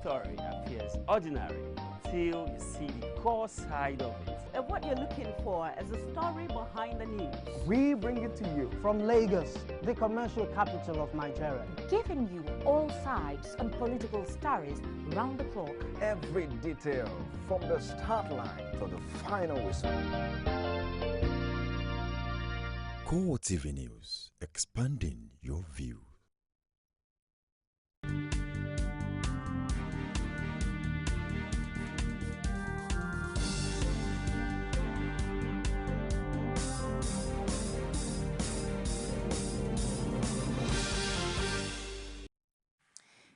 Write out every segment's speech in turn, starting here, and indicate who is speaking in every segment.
Speaker 1: Story appears ordinary till you see the core side of it.
Speaker 2: And what you're looking for is the story behind the news.
Speaker 3: We bring it to you from Lagos, the commercial capital of Nigeria.
Speaker 4: Giving you all sides and political stories round the clock.
Speaker 5: Every detail from the start line to the final whistle.
Speaker 6: CoreTV News, expanding your view.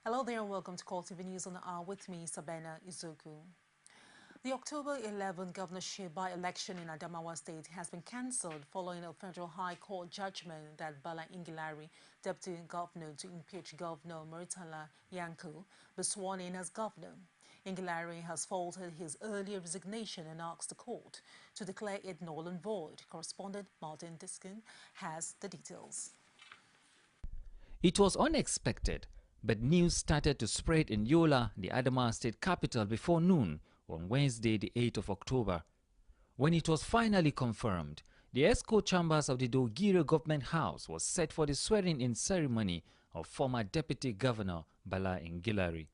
Speaker 7: Hello there and welcome to CoreTV News on the Hour with me, Sabena Izuku. The October 11 governorship by-election in Adamawa State has been cancelled following a federal high court judgment that Bala Ingilari, deputy governor to impeach Governor Murtala Yanku, be sworn in as governor. Ingilari has faulted his earlier resignation and asked the court to declare it null and void. Correspondent Martin Diskin has the details.
Speaker 8: It was unexpected, but news started to spread in Yola, the Adamawa State capital, before noon on Wednesday, the 8th of October. When it was finally confirmed, the ESCO chambers of the Dogire Government House was set for the swearing-in ceremony of former Deputy Governor Bala Ingilari.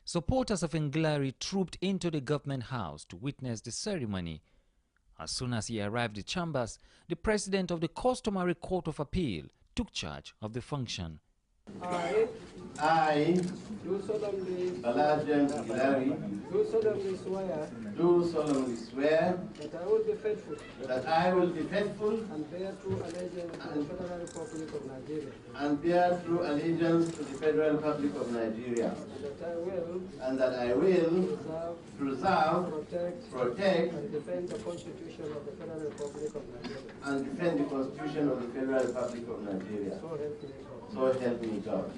Speaker 8: Supporters of Ingilari trooped into the Government House to witness the ceremony. As soon as he arrived at the chambers, the President of the customary Court of Appeal took charge of the function.
Speaker 9: I, do solemnly, Bala Ingilari, do solemnly swear that I will be faithful and bear true allegiance to the Federal Republic of Nigeria, and that I will preserve, protect, and defend the Constitution of the Federal Republic of Nigeria. So help me God.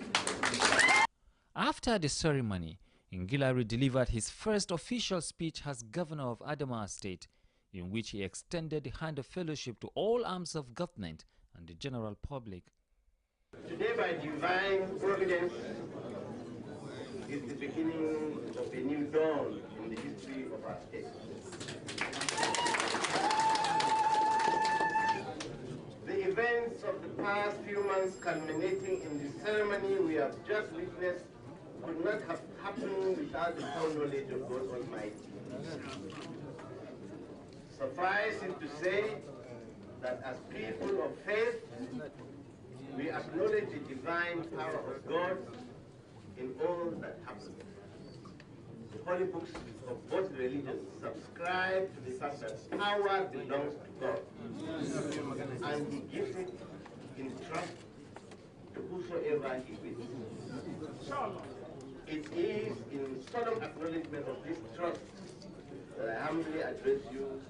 Speaker 8: After the ceremony, Ingilari delivered his first official speech as governor of Adamawa State, in which he extended the hand of fellowship to all arms of government and the general public.
Speaker 9: Today, by divine providence, is the beginning of a new dawn in the history of our state. The events of the past few months culminating in the ceremony we have just witnessed could not have happened without the full knowledge of God Almighty. Suffice it to say that as people of faith, we acknowledge the divine power of God in all that happens. The holy books of both religions subscribe to the fact that power belongs to God, and He gives it in trust to whosoever He wills. It is in solemn acknowledgement of this trust that I humbly address you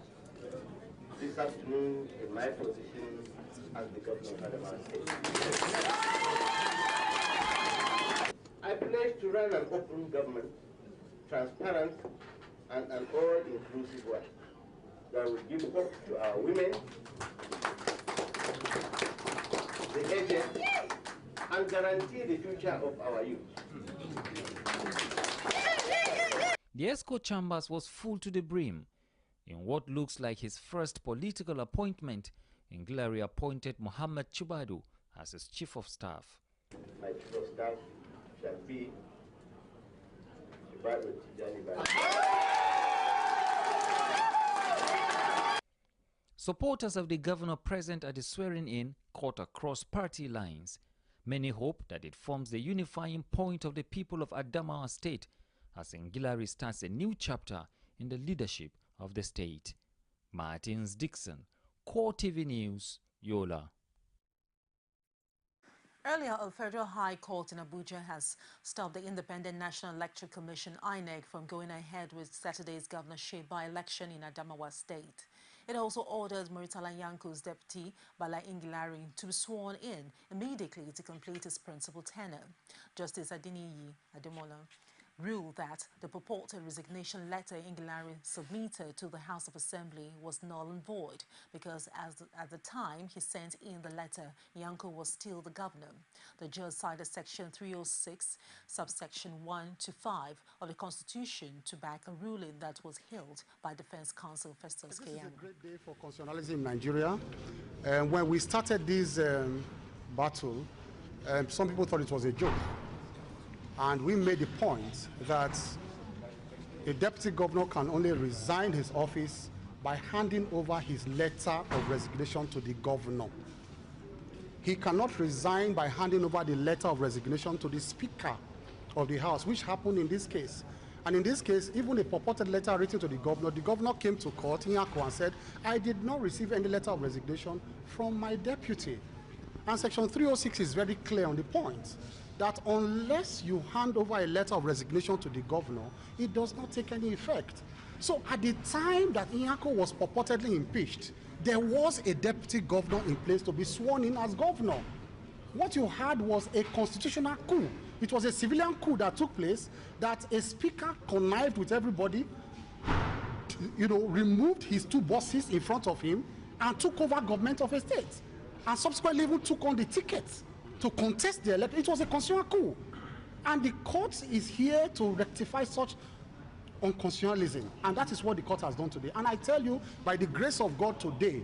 Speaker 9: this afternoon in my position as the Governor of Adamawa State. I pledge to run an open government, transparent and an all-inclusive one that will give hope to our women, the aged, and guarantee the future of our youth.
Speaker 8: The ESCO chambers was full to the brim. In what looks like his first political appointment, Ingilari appointed Muhammad Chibadu as his chief of staff.
Speaker 9: My chief of staff shall be Chibadu Tijani.
Speaker 8: Supporters of the governor present at the swearing-in cut across party lines. Many hope that it forms the unifying point of the people of Adamawa State as Ingilari starts a new chapter in the leadership of the state. Martins Dixon, CoreTV News, Yola.
Speaker 7: Earlier, a federal high court in Abuja has stopped the Independent National Electoral Commission (INEC) from going ahead with Saturday's governorship by-election in Adamawa State. It also ordered Murtala Yanku's deputy, Bala Ingilari, to be sworn in immediately to complete his principal tenure. Justice Adiniyi Ademola ruled that the purported resignation letter Ingilari submitted to the House of Assembly was null and void because at the time he sent in the letter, Nyako was still the governor. The judge cited Section 306, subsection 1 to 5 of the Constitution to back a ruling that was held by Defense Counsel Festus Keyamo.
Speaker 10: This is a great day for constitutionalism in Nigeria. When we started this battle, some people thought it was a joke. And we made the point that a deputy governor can only resign his office by handing over his letter of resignation to the governor. He cannot resign by handing over the letter of resignation to the Speaker of the House, which happened in this case. And in this case, even a purported letter written to the governor came to court, Nyako, and said, I did not receive any letter of resignation from my deputy. And Section 306 is very clear on the point that unless you hand over a letter of resignation to the governor, it does not take any effect. So at the time that Nyako was purportedly impeached, there was a deputy governor in place to be sworn in as governor. What you had was a constitutional coup. It was a civilian coup that took place, that a speaker connived with everybody, removed his two bosses in front of him and took over government of a state, and subsequently even took on the ticket to contest the election. It was a constitutional coup. And the court is here to rectify such unconstitutionalism. And that is what the court has done today. And I tell you, by the grace of God today,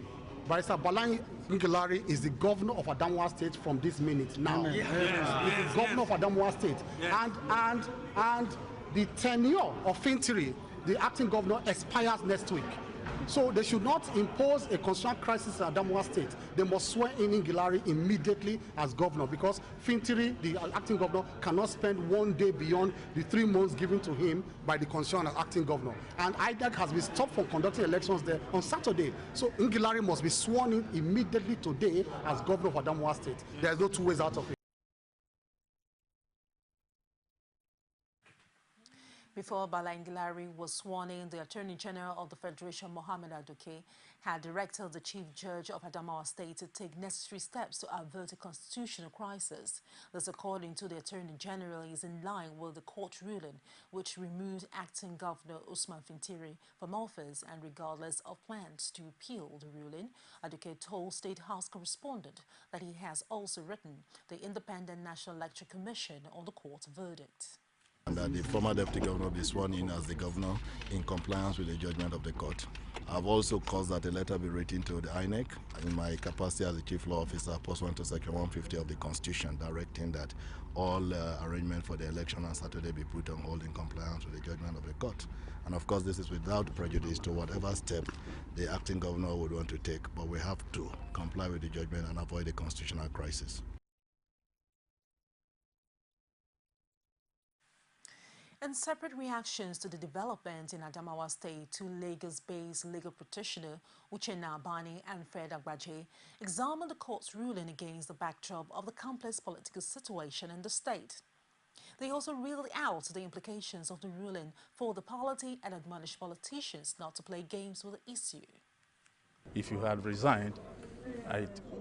Speaker 10: Barrister Balang Ngilari is the governor of Adamawa State from this minute now. He's the governor of Adamawa State. And the tenure of Fintiri, the acting governor, expires next week. So they should not impose a constitutional crisis in Adamawa State. They must swear in Ngilari immediately as governor, because Fintiri, the acting governor, cannot spend one day beyond the 3 months given to him by the constitutional acting governor. And IDEC has been stopped from conducting elections there on Saturday. So Ngilari must be sworn in immediately today as governor of Adamawa State. There's no two ways out of it.
Speaker 7: Before Bala Ngilari was sworn in, the Attorney General of the Federation, Mohammed Aduke, had directed the Chief Judge of Adamawa State to take necessary steps to avert a constitutional crisis. This, according to the Attorney General, is in line with the court ruling, which removed acting Governor Usman Fintiri from office, and regardless of plans to appeal the ruling, Aduke told State House correspondent that he has also written the Independent National Electoral Commission on the court verdict.
Speaker 11: And that the former deputy governor be sworn in as the governor in compliance with the judgment of the court. I've also caused that a letter be written to the INEC in my capacity as the chief law officer pursuant to section 150 of the Constitution, directing that all arrangements for the election on Saturday be put on hold in compliance with the judgment of the court. And of course, this is without prejudice to whatever step the acting governor would want to take, but we have to comply with the judgment and avoid a constitutional crisis.
Speaker 7: In separate reactions to the development in Adamawa State, two Lagos-based legal practitioners, Uchenna Abani and Fred Agbaje, examined the court's ruling against the backdrop of the complex political situation in the state. They also reeled out the implications of the ruling for the polity and admonished politicians not to play games with the issue.
Speaker 12: If you had resigned,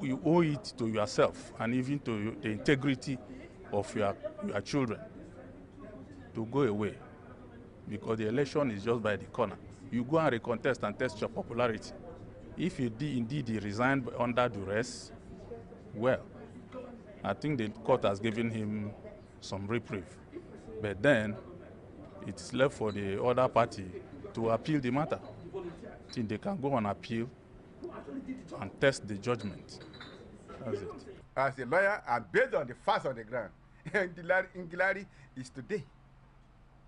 Speaker 12: you owe it to yourself and even to the integrity of your children to go away, because the election is just by the corner. You go and recontest and test your popularity. If you indeed resigned under duress, well, I think the court has given him some reprieve. But then it's left for the other party to appeal the matter. I think they can go on appeal and test the judgment. That's it.
Speaker 13: As a lawyer, and based on the facts on the ground, Ngilari is today,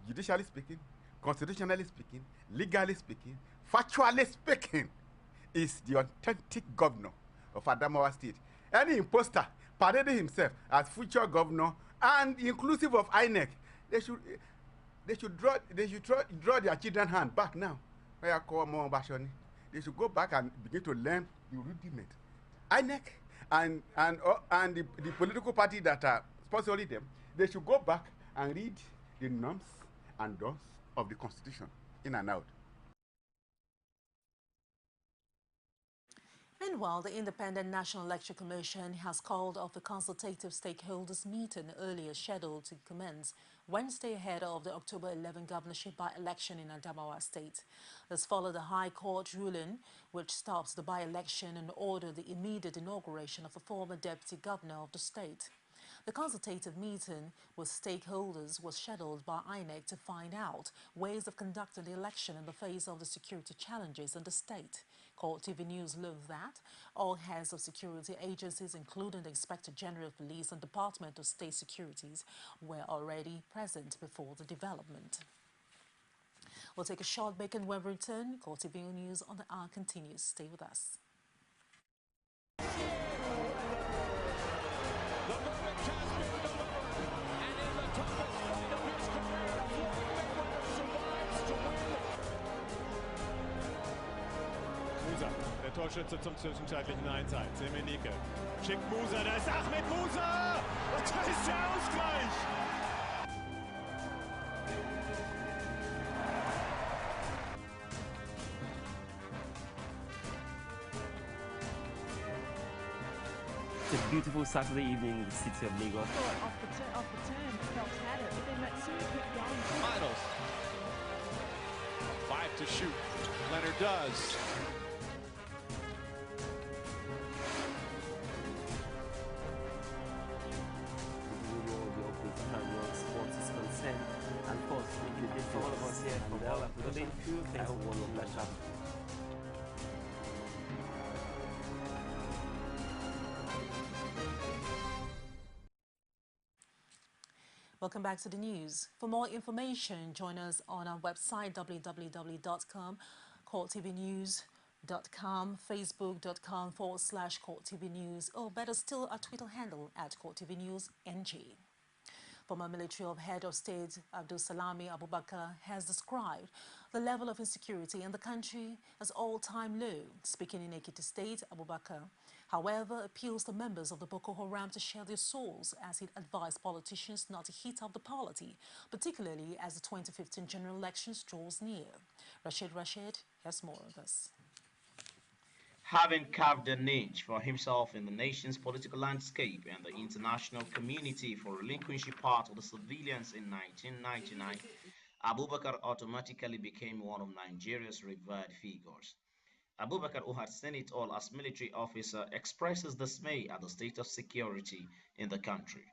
Speaker 13: judicially speaking, constitutionally speaking, legally speaking, factually speaking, is the authentic governor of Adamawa State. Any imposter parading himself as future governor and inclusive of INEC, they should draw their children's hand back now. They should go back and begin to learn the rudiment. INEC and the political party that are sponsoring them, they should go back and read the norms and laws of the Constitution in and out.
Speaker 7: Meanwhile, the Independent National Election Commission has called off a consultative stakeholders meeting earlier scheduled to commence Wednesday ahead of the October 11 governorship by-election in Adamawa State. This followed the High Court ruling which stops the by-election and ordered the immediate inauguration of a former deputy governor of the state. The consultative meeting with stakeholders was scheduled by INEC to find out ways of conducting the election in the face of the security challenges in the state. CoreTV News learned that all heads of security agencies, including the Inspector General of Police and Department of State Securities, were already present before the development. We'll take a short break and when we return, CoreTV News on the Hour continues. Stay with us.
Speaker 14: Der Torschütze zum zwischenzeitlichen 1:1. Semenike schickt Musa, da ist Ahmed Musa! Und da ist der Ausgleich!
Speaker 1: It's a beautiful Saturday evening in the city of Lagos.
Speaker 2: Off the turn, Phelps had it, but then Matsui kept going.
Speaker 14: Finals. 5 to shoot. Leonard does.
Speaker 1: And of course, if you did for all of us here from all our production crew, thanks for all your pleasure.
Speaker 7: Welcome back to the news. For more information, join us on our website www.com, CoreTVNews.com, Facebook.com/CoreTVNews, or better still, our Twitter handle @CoreTVNewsNG. Former military head of state Abdul Salami Abubakar has described the level of insecurity in the country as all-time low. Speaking in Ekiti State, Abubakar, however, appeals to members of the Boko Haram to share their souls as he advised politicians not to heat up the polity, particularly as the 2015 general elections draws near. Rashid has more of this.
Speaker 15: Having carved a niche for himself in the nation's political landscape and the international community for relinquishing part of the civilians in 1999, Abubakar automatically became one of Nigeria's revered figures. Abubakar, who had seen it all as military officer, expresses dismay at the state of security in the country.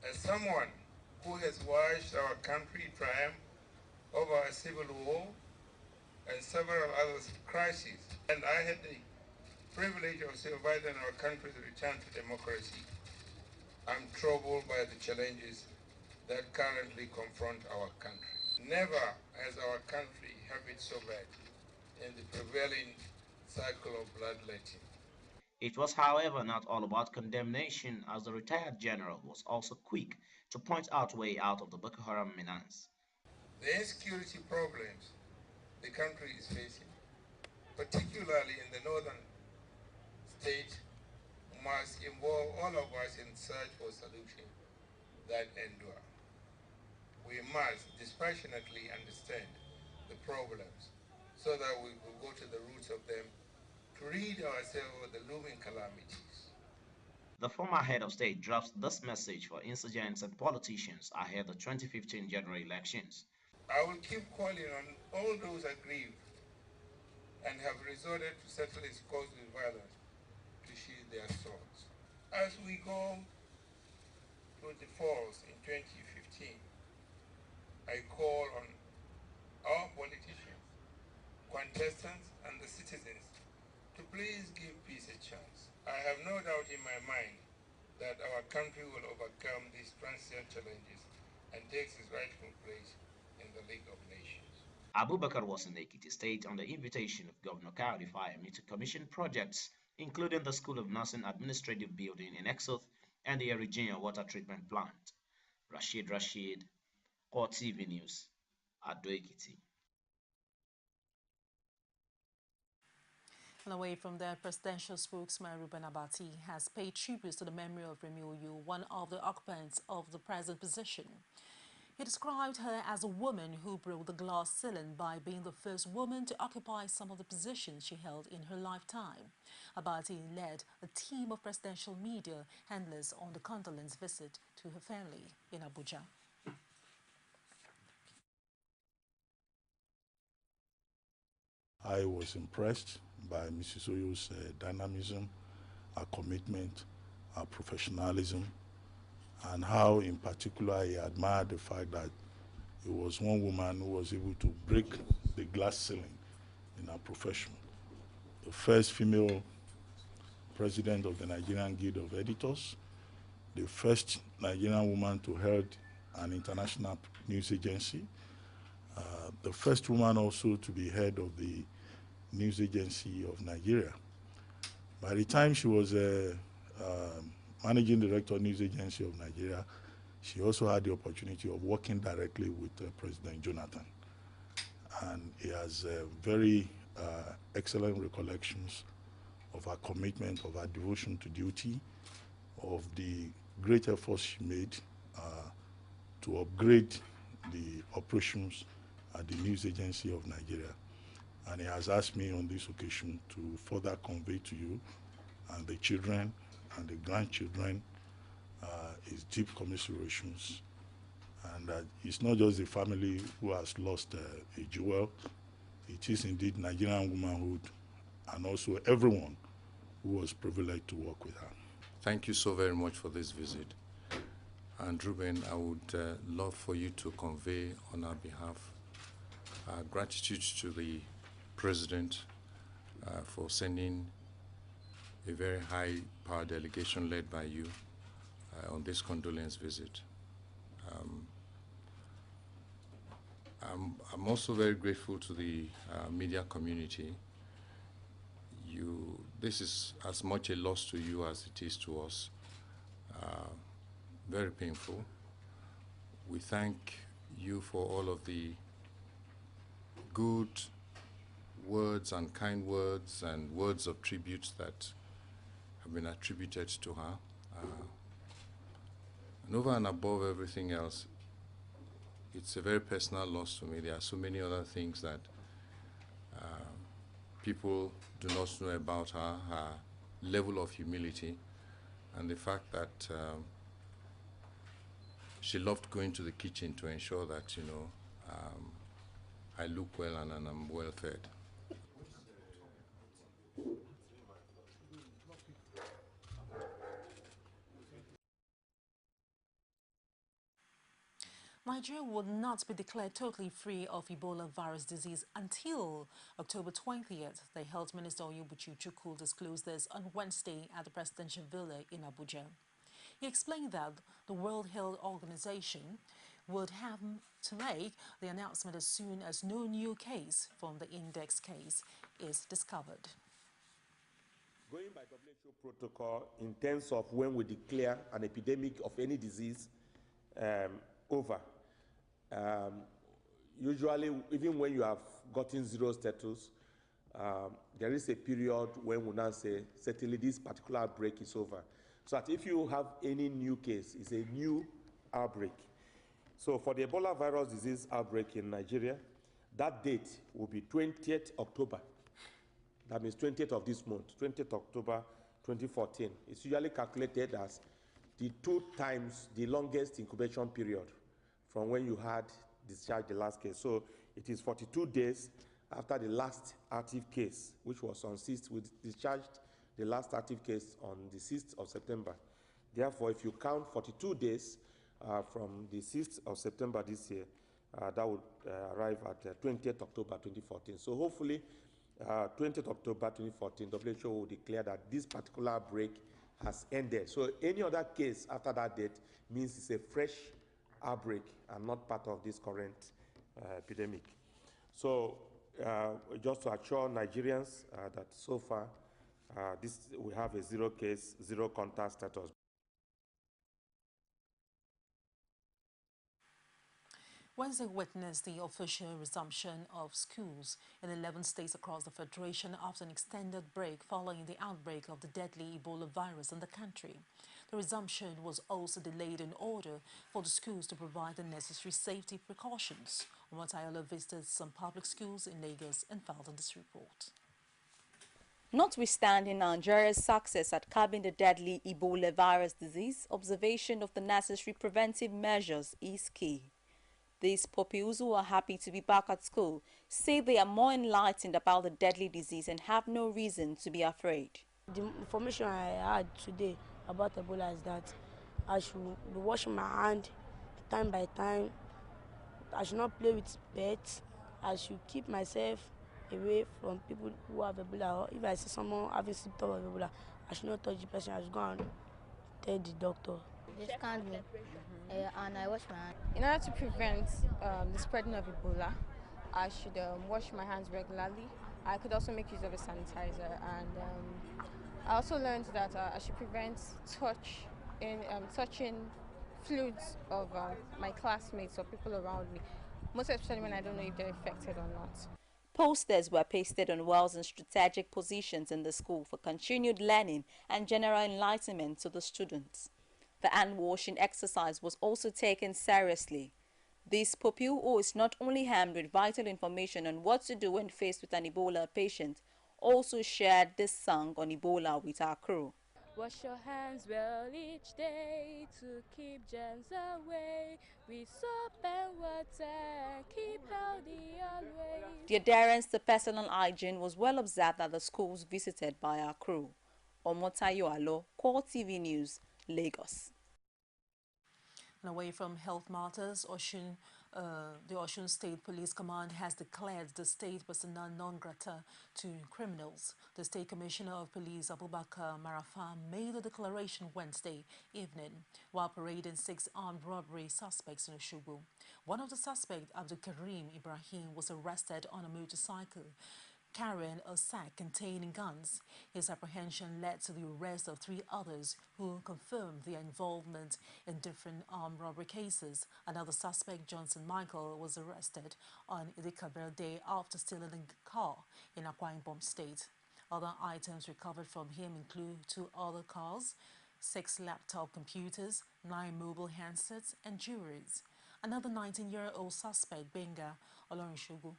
Speaker 16: As someone who has watched our country triumph over a civil war and several other crises, and I had the privilege of supervising our country's return to democracy, I'm troubled by the challenges that currently confront our country. Never has our country had it so bad in the prevailing cycle of bloodletting.
Speaker 15: It was, however, not all about condemnation, as the retired general was also quick to point out way out of the Boko Haram menace.
Speaker 16: The insecurity problems the country is facing, particularly in the northern state, must involve all of us in search for solutions that endure. We must dispassionately understand the problems so that we will go to the roots of them to rid ourselves of the looming calamities.
Speaker 15: The former head of state drops this message for insurgents and politicians ahead of the 2015 general elections.
Speaker 16: I will keep calling on all those aggrieved and have resorted to settle its cause with violence to sheathe their swords. As we go to the falls in 2015, I call on our politicians, contestants, and the citizens to please give peace a chance. I have no doubt in my mind that our country will overcome these transient challenges and takes its rightful place in the League of Nations.
Speaker 15: Abubakar was in Ekiti State on the invitation of Governor Kayode Fayemi to commission projects including the School of Nursing Administrative Building in Exoth and the Erigian Water Treatment Plant. Rashid, CoreTV News, Ado Ekiti.
Speaker 7: And away from there, presidential spokesman Ruben Abati has paid tribute to the memory of Remi Oyo, one of the occupants of the present position. He described her as a woman who broke the glass ceiling by being the first woman to occupy some of the positions she held in her lifetime. Abati led a team of presidential media handlers on the condolence visit to her family in Abuja.
Speaker 17: I was impressed by Mrs. Oyo's dynamism, her commitment, her professionalism, and how in particular I admired the fact that it was one woman who was able to break the glass ceiling in her profession. The first female president of the Nigerian Guild of Editors, the first Nigerian woman to head an international news agency, the first woman also to be head of the News Agency of Nigeria. By the time she was managing director of News Agency of Nigeria, she also had the opportunity of working directly with President Jonathan. And he has very excellent recollections of her commitment, of her devotion to duty, of the great efforts she made to upgrade the operations at the News Agency of Nigeria. And he has asked me on this occasion to further convey to you and the children and the grandchildren his deep commiserations. And it's not just the family who has lost a jewel, it is indeed Nigerian womanhood and also everyone who was privileged to work with her.
Speaker 18: Thank you so very much for this visit. And Ruben, I would love for you to convey on our behalf gratitude to the President for sending a very high-power delegation led by you on this condolence visit. I'm also very grateful to the media community. This is as much a loss to you as it is to us. Very painful. We thank you for all of the good words and kind words and words of tribute that have been attributed to her. And over and above everything else, it's a very personal loss to me. There are so many other things that people do not know about her, her level of humility, and the fact that she loved going to the kitchen to ensure that, I look well and I'm well fed.
Speaker 7: Nigeria would not be declared totally free of Ebola virus disease until October 20th. The Health Minister Oyubuchi Chukwu disclosed this on Wednesday at the Presidential Villa in Abuja. He explained that the World Health Organization would have to make the announcement as soon as no new case from the index case is discovered.
Speaker 19: Going by WHO protocol in terms of when we declare an epidemic of any disease over, usually even when you have gotten zero status, there is a period when we now say, certainly this particular outbreak is over. So that if you have any new case, it's a new outbreak. So for the Ebola virus disease outbreak in Nigeria, that date will be 20th October. That means 20th of this month, 20th October 2014. It's usually calculated as the 2 times the longest incubation period from when you had discharged the last case. So it is 42 days after the last active case, which was on 6th. We discharged the last active case on the 6th of September. Therefore, if you count 42 days from the 6th of September this year, that would arrive at 20th October 2014. So hopefully, 20th October 2014, WHO will declare that this particular outbreak has ended. So any other case after that date means it's a fresh outbreak and not part of this current epidemic. So just to assure Nigerians that so far we have a zero case, zero contact status.
Speaker 7: Wednesday witnessed the official resumption of schools in 11 states across the Federation after an extended break following the outbreak of the deadly Ebola virus in the country. The resumption was also delayed in order for the schools to provide the necessary safety precautions. Omotayola visited some public schools in Lagos and filed in this report.
Speaker 20: Notwithstanding Nigeria's success at curbing the deadly Ebola virus disease, observation of the necessary preventive measures is key. These pupils who are happy to be back at school say they are more enlightened about the deadly disease and have no reason to be afraid.
Speaker 21: The information I had today about Ebola is that I should be washing my hand time by time. I should not play with pets. I should keep myself away from people who have Ebola. Or if I see someone having symptoms of Ebola, I should not touch the person. I should go and tell the doctor.
Speaker 22: They scanned me and I washed my hands. In order to prevent the spreading of Ebola, I should wash my hands regularly. I could also make use of a sanitizer, and I also learned that I should prevent touching fluids of my classmates or people around me, most especially when I don't know if they're infected or not.
Speaker 20: Posters were pasted on walls and strategic positions in the school for continued learning and general enlightenment to the students. The hand-washing exercise was also taken seriously. This pupil, who is not only armed with vital information on what to do when faced with an Ebola patient, also shared this song on Ebola with our crew.
Speaker 23: Wash your hands well each day to keep germs away. With soap and water, keep healthy always.
Speaker 20: The adherence to personal hygiene was well observed at the schools visited by our crew. Omotayola, CoreTV News, Lagos.
Speaker 7: And away from health matters, the Osun State Police Command has declared the state persona non grata to criminals. The State Commissioner of Police, Abubakar Marafa, made the declaration Wednesday evening while parading 6 armed robbery suspects in Osogbo. One of the suspects, Abdul Karim Ibrahim, was arrested on a motorcycle carrying a sack containing guns. His apprehension led to the arrest of 3 others who confirmed their involvement in different armed robbery cases. Another suspect, Johnson Michael, was arrested on Idikabel Day after stealing a car in Akwa Ibom State. Other items recovered from him include 2 other cars, 6 laptop computers, 9 mobile handsets and jewelries. Another 19-year-old suspect, Benga Olorunshogu,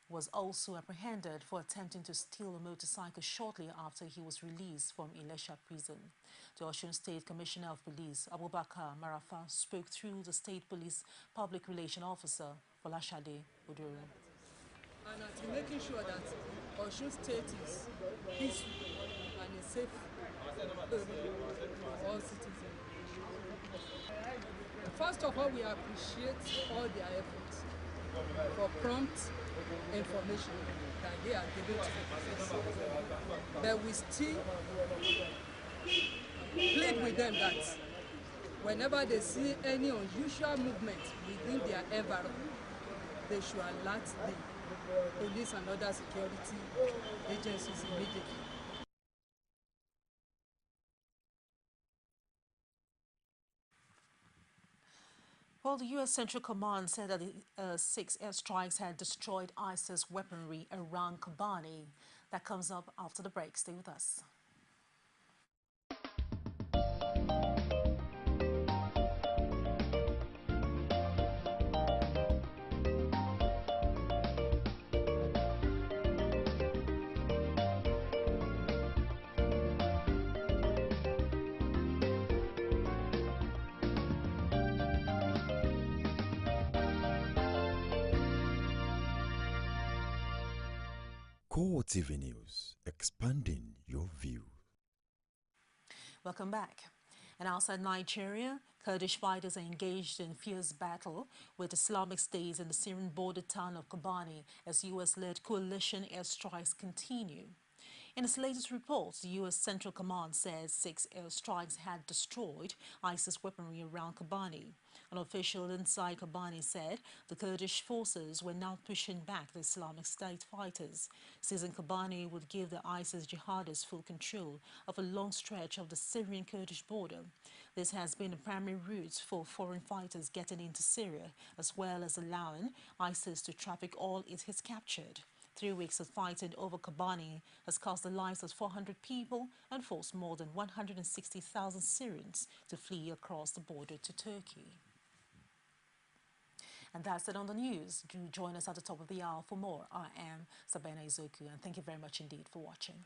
Speaker 7: was also apprehended for attempting to steal a motorcycle shortly after he was released from Ilesha prison. The Osun State Commissioner of Police, Abubakar Marafa, spoke through the State Police Public Relations Officer, Folashade Odoro.
Speaker 24: And at making sure that Osun State is peaceful and a safe for all citizens. First of all, we appreciate all their efforts for prompt information that they are giving to the police. But we still plead with them that whenever they see any unusual movement within their environment, they should alert the police and other security agencies immediately.
Speaker 7: Well, the U.S. Central Command said that 6 airstrikes had destroyed ISIS weaponry around Kobani. That comes up after the break. Stay with us.
Speaker 6: CoreTV News, expanding your view.
Speaker 7: Welcome back. And outside Nigeria, Kurdish fighters are engaged in fierce battle with Islamic State in the Syrian border town of Kobani as U.S.-led coalition airstrikes continue. In its latest report, the U.S. Central Command says 6 airstrikes had destroyed ISIS weaponry around Kobani. An official inside Kobani said the Kurdish forces were now pushing back the Islamic State fighters. Seizing Kobani would give the ISIS jihadists full control of a long stretch of the Syrian-Kurdish border. This has been a primary route for foreign fighters getting into Syria, as well as allowing ISIS to traffic all it has captured. 3 weeks of fighting over Kobani has cost the lives of 400 people and forced more than 160,000 Syrians to flee across the border to Turkey. And that's it on the news. Do join us at the top of the hour for more. I am Sabena Izoku, and thank you very much indeed for watching.